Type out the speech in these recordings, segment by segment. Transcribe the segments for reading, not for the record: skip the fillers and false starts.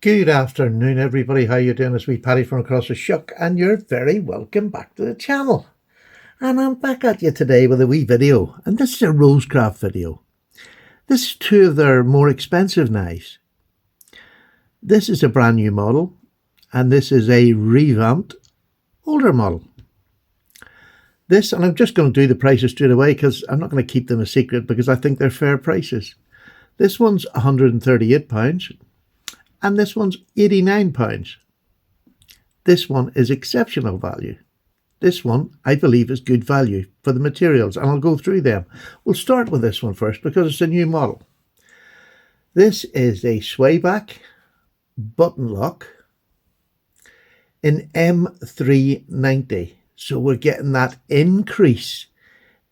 Good afternoon, everybody. How you doing? It's me, Paddy from across the shuck, and you're very welcome back to the channel. And I'm back at you today with a wee video, and this is a Rosecraft video. This is two of their more expensive knives. This is a brand new model, and this is a revamped older model. This, and I'm just going to do the prices straight away because I'm not going to keep them a secret because I think they're fair prices. This one's £138. And this one's £89. This one is exceptional value. This one, I believe, is good value for the materials, and I'll go through them. We'll start with this one first because it's a new model. This is a swayback button lock in M390. So we're getting that increase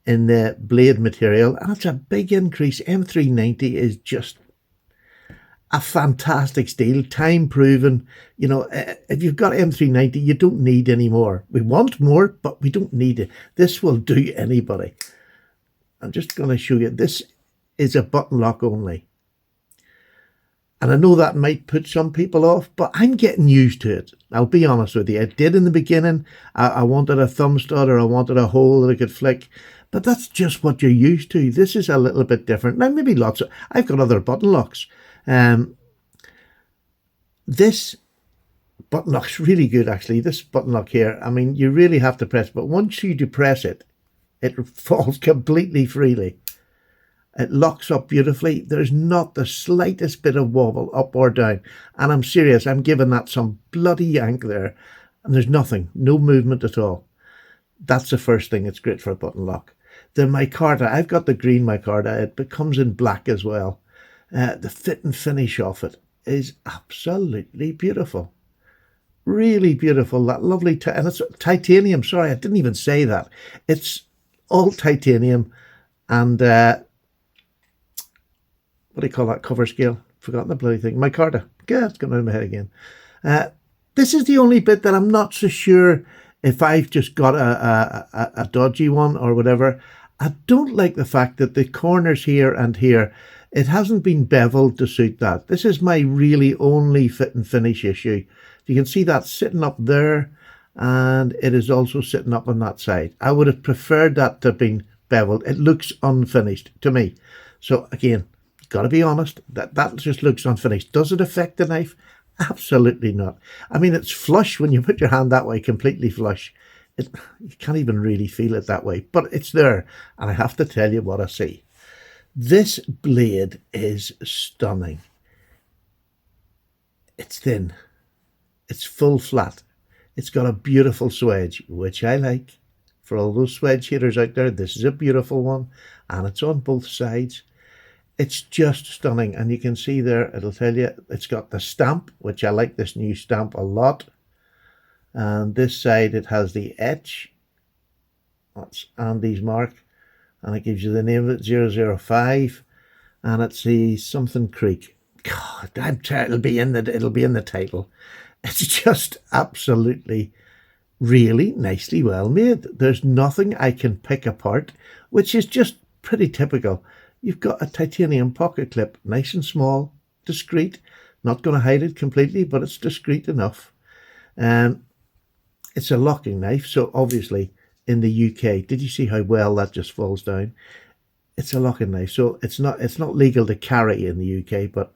in the blade material, and it's a big increase. M390 is just a fantastic steel, time proven. You know, if you've got M390, you don't need any more. We want more, but we don't need it. This will do anybody. I'm just going to show you. This is a button lock only. And I know that might put some people off, but I'm getting used to it. I'll be honest with you. I did in the beginning. I wanted a thumb stud or I wanted a hole that I could flick. But that's just what you're used to. This is a little bit different. Now, maybe lots of... I've got other button locks. This button lock's really good, actually. This button lock here, I mean, you really have to press, but once you depress it, it falls completely freely. It locks up beautifully. There's not the slightest bit of wobble up or down. And I'm serious, I'm giving that some bloody yank there. And there's nothing, no movement at all. That's the first thing. It's great for a button lock. The micarta, I've got the green micarta. It becomes in black as well. The fit and finish of it is absolutely beautiful. Really beautiful. That lovely, and it's titanium. Sorry, I didn't even say that. It's all titanium and what do you call that cover scale? Forgotten the bloody thing. Micarta. Yeah, it's going out of my head again. This is the only bit that I'm not so sure if I've just got a dodgy one or whatever. I don't like the fact that the corners here and here, it hasn't been beveled to suit that. This is my really only fit and finish issue. You can see that sitting up there, and it is also sitting up on that side. I would have preferred that to have been beveled. It looks unfinished to me. So again, got to be honest, that just looks unfinished. Does it affect the knife? Absolutely not. I mean, it's flush when you put your hand that way, completely flush. You can't even really feel it that way, but it's there, and I have to tell you what I see. This blade is stunning. It's thin. It's full flat. It's got a beautiful swedge, which I like. For all those swedge haters out there, this is a beautiful one, and it's on both sides. It's just stunning, and you can see there, it'll tell you, it's got the stamp, which I like this new stamp a lot. And this side, it has the etch. That's Andy's mark. And it gives you the name of it, 005. And it's the something creek. God, it'll be in the title. It's just absolutely, really nicely well made. There's nothing I can pick apart, which is just pretty typical. You've got a titanium pocket clip, nice and small, discreet. Not going to hide it completely, but it's discreet enough. It's a locking knife, so obviously in the UK, did you see how well that just falls down? It's a locking knife, so it's not legal to carry in the UK, but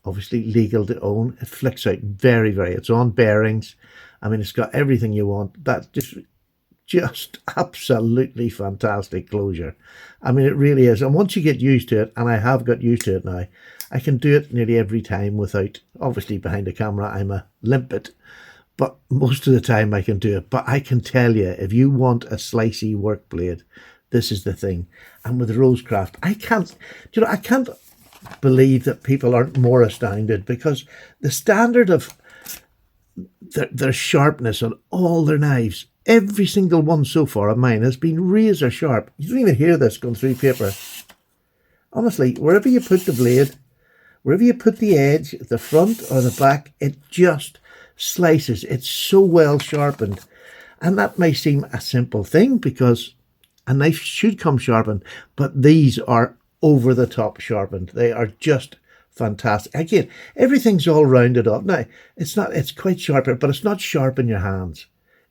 obviously legal to own. It flicks out very, very. It's on bearings. I mean, it's got everything you want. That just absolutely fantastic closure. I mean, it really is. And once you get used to it, and I have got used to it now, I can do it nearly every time without, obviously behind the camera, I'm a limpet. But most of the time I can do it. But I can tell you, if you want a slicey work blade, this is the thing. And with Rosecraft, I can't believe that people aren't more astounded, because the standard of their sharpness on all their knives, every single one so far of mine has been razor sharp. You don't even hear this going through paper. Honestly, wherever you put the blade, wherever you put the edge, the front or the back, it just slices. It's so well sharpened. And that may seem a simple thing because a knife should come sharpened, but these are over the top sharpened. They are just fantastic. Again, everything's all rounded up. Now, it's quite sharper, but it's not sharp in your hands.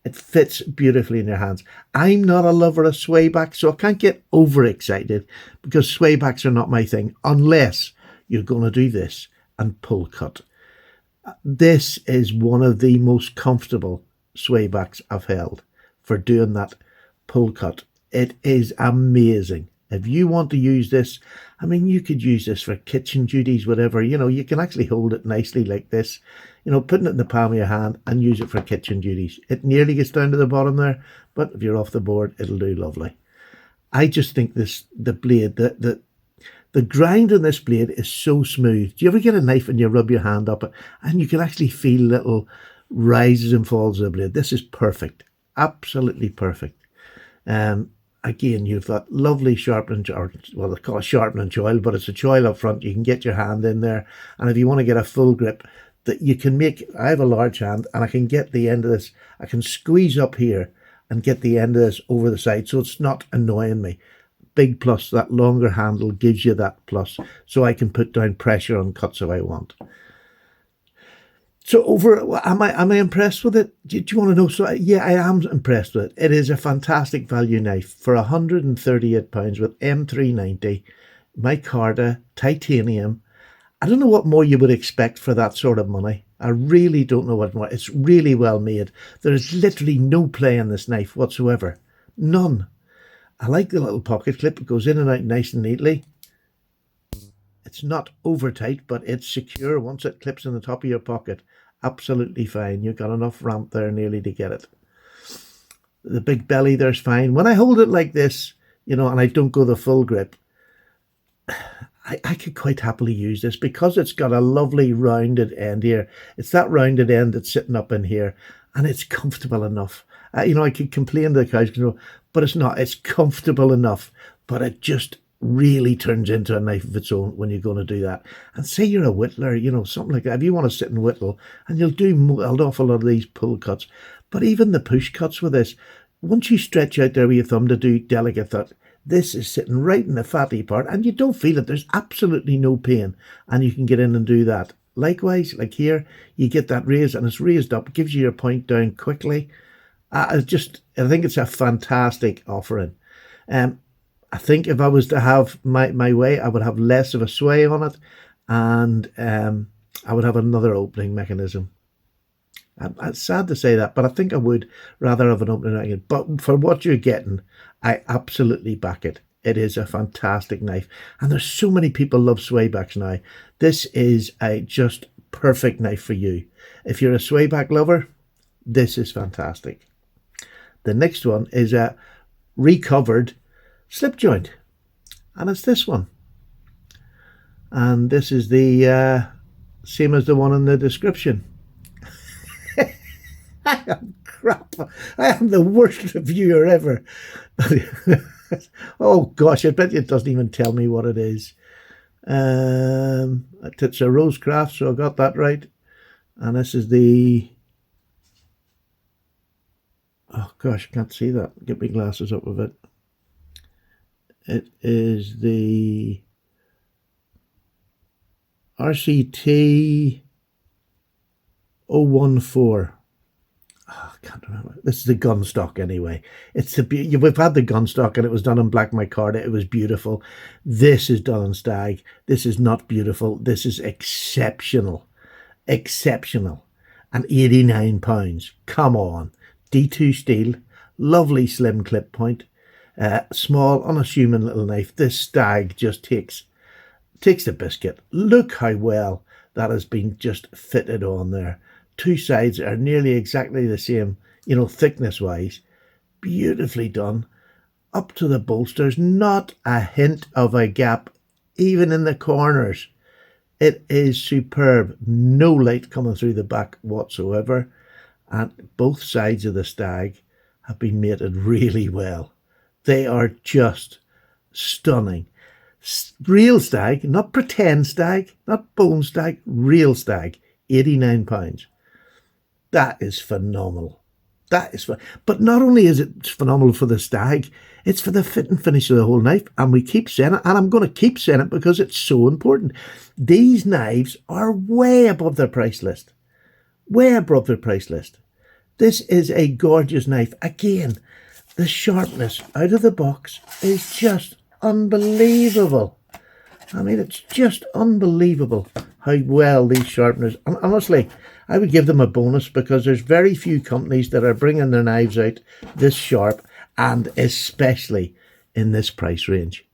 It fits beautifully in your hands. I'm not a lover of swayback, so I can't get overexcited because swaybacks are not my thing unless you're going to do this and pull cut. This is one of the most comfortable swaybacks I've held for doing that pull cut. It is amazing. If you want to use this, I mean, you could use this for kitchen duties, whatever. You know, you can actually hold it nicely like this, you know, putting it in the palm of your hand and use it for kitchen duties. It nearly gets down to the bottom there, but if you're off the board, it'll do lovely. I just think the blade, the grind on this blade is so smooth. Do you ever get a knife and you rub your hand up it and you can actually feel little rises and falls of the blade? This is perfect. Absolutely perfect. Again, you've got lovely sharpening, or well, they call it sharpening choil, but it's a choil up front. You can get your hand in there, and if you want to get a full grip, that you can make. I have a large hand, and I can get the end of this. I can squeeze up here and get the end of this over the side, so it's not annoying me. Big plus, that longer handle gives you that plus, so I can put down pressure on cuts if I want. So am I impressed with it? Do you want to know? So yeah, I am impressed with it. It is a fantastic value knife for £138 with M390, micarta, titanium. I don't know what more you would expect for that sort of money. I really don't know what more. It's really well made. There is literally no play in this knife whatsoever. None. I like the little pocket clip. It goes in and out nice and neatly. It's not over tight, but it's secure once it clips in the top of your pocket. Absolutely fine. You've got enough ramp there nearly to get it. The big belly there's fine. When I hold it like this, you know, and I don't go the full grip, I could quite happily use this because it's got a lovely rounded end here. It's that rounded end that's sitting up in here, and it's comfortable enough. You know, I could complain to the couch control, but it's not. It's comfortable enough, but it just really turns into a knife of its own when you're going to do that. And say you're a whittler, you know, something like that. If you want to sit and whittle, and you'll do an awful lot of these pull cuts, but even the push cuts with this, once you stretch out there with your thumb to do delicate that, this is sitting right in the fatty part, and you don't feel it. There's absolutely no pain, and you can get in and do that. Likewise, like here, you get that raise, and it's raised up. It gives you your point down quickly. I think it's a fantastic offering. I think if I was to have my way, I would have less of a sway on it, and I would have another opening mechanism. It's sad to say that, but I think I would rather have an opening mechanism. But for what you're getting, I absolutely back it. It is a fantastic knife, and there's so many people love swaybacks now. This is a just perfect knife for you. If you're a swayback lover, this is fantastic. The next one is a recovered slip joint, and it's this one, and this is the same as the one in the description. I am crap. I am the worst reviewer ever. Oh gosh, I bet it doesn't even tell me what it is. It's a Rosecraft, so I got that right. And this is the, oh gosh, I can't see that. Get my glasses up a bit. It is the RCT 014. Oh, I can't remember. This is the gunstock anyway. It's we've had the gunstock, and it was done in black micarta. It was beautiful. This is done in stag. This is not beautiful. This is exceptional. Exceptional. And £89. Come on. D2 steel. Lovely slim clip point. Small, unassuming little knife. This stag just takes the biscuit. Look how well that has been just fitted on there. Two sides are nearly exactly the same, you know, thickness wise. Beautifully done. Up to the bolsters, not a hint of a gap, even in the corners. It is superb. No light coming through the back whatsoever. And both sides of the stag have been mated really well. They are just stunning. Real stag, not pretend stag, not bone stag, real stag, £89. That is phenomenal. That is, but not only is it phenomenal for the stag, it's for the fit and finish of the whole knife. And we keep saying it, and I'm going to keep saying it because it's so important. These knives are way above their price list. Way above their price list. This is a gorgeous knife. Again, the sharpness out of the box is just unbelievable. I mean, it's just unbelievable how well these sharpeners... And honestly, I would give them a bonus because there's very few companies that are bringing their knives out this sharp, and especially in this price range.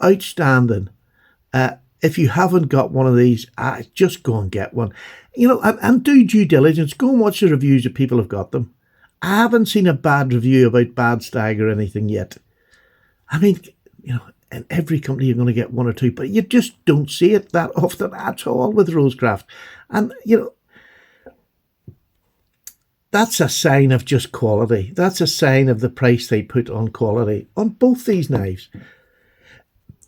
Outstanding. If you haven't got one of these, just go and get one. You know, and do due diligence. Go and watch the reviews if people have got them. I haven't seen a bad review about bad stag or anything yet. I mean, you know, in every company you're going to get one or two, but you just don't see it that often at all with Rosecraft. And, you know, that's a sign of just quality. That's a sign of the price they put on quality on both these knives.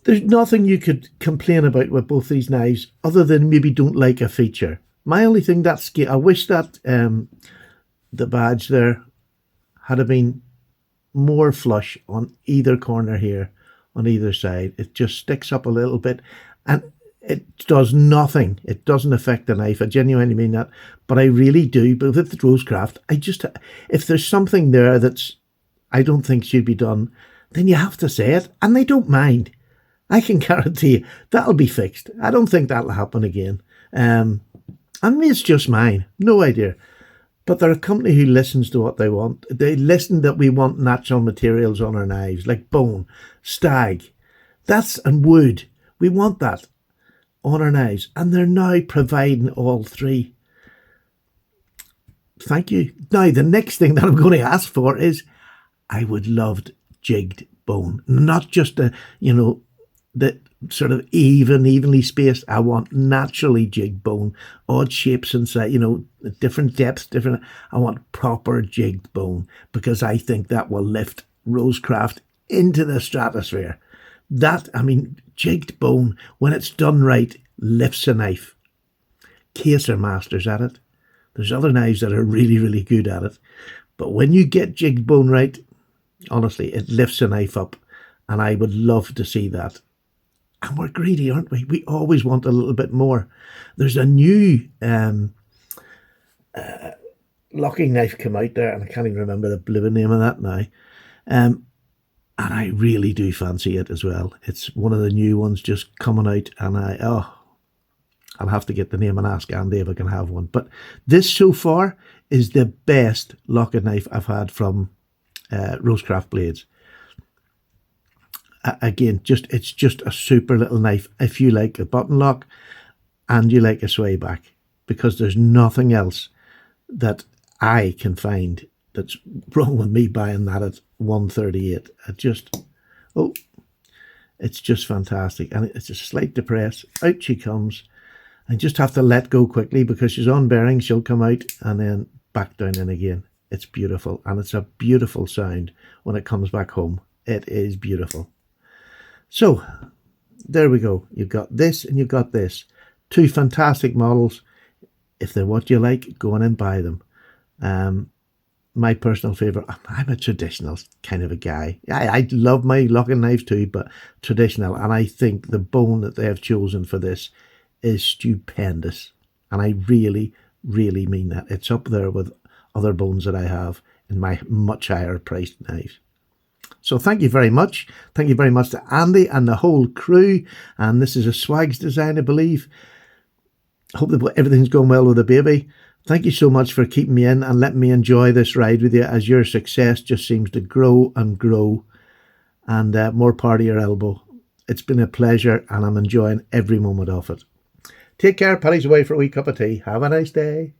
There's nothing you could complain about with both these knives other than maybe don't like a feature. My only thing, I wish that the badge there had been more flush on either corner here, on either side. It just sticks up a little bit and it does nothing. It doesn't affect the knife. I genuinely mean that. But I really do. But with the Rosecraft, if there's something there that's I don't think should be done, then you have to say it. And they don't mind. I can guarantee you that'll be fixed. I don't think that'll happen again. I mean, it's just mine. No idea. But they're a company who listens to what they want. They listen that we want natural materials on our knives, like bone, stag, and wood. We want that on our knives. And they're now providing all three. Thank you. Now, the next thing that I'm going to ask for is I would love jigged bone. Not just the sort of evenly spaced. I want naturally jigged bone, odd shapes inside, different depths, I want proper jigged bone because I think that will lift Rosecraft into the stratosphere. Jigged bone, when it's done right, lifts a knife. Case are masters at it. There's other knives that are really, really good at it. But when you get jigged bone right, honestly, it lifts a knife up. And I would love to see that. And we're greedy, aren't we? We always want a little bit more. There's a new locking knife come out there, and I can't even remember the blooming name of that now. And I really do fancy it as well. It's one of the new ones just coming out, and I'll have to get the name and ask Andy if I can have one. But this so far is the best locking knife I've had from Rosecraft Blades. Again, it's just a super little knife if you like a button lock and you like a sway back, because there's nothing else that I can find that's wrong with me buying that at $138. It's just fantastic. And it's a slight depress. Out she comes. I just have to let go quickly because she's on bearing. She'll come out and then back down in again. It's beautiful. And it's a beautiful sound when it comes back home. It is beautiful. So, there we go. You've got this and you've got this. Two fantastic models. If they're what you like, go on and buy them. My personal favourite, I'm a traditional kind of a guy. I love my locking knives too, but traditional. And I think the bone that they have chosen for this is stupendous. And I really, really mean that. It's up there with other bones that I have in my much higher priced knives. So thank you very much. Thank you very much to Andy and the whole crew. And this is a Swags design, I believe. Hope that everything's going well with the baby. Thank you so much for keeping me in and letting me enjoy this ride with you as your success just seems to grow and grow. And more power to your elbow. It's been a pleasure and I'm enjoying every moment of it. Take care. Paddy's away for a wee cup of tea. Have a nice day.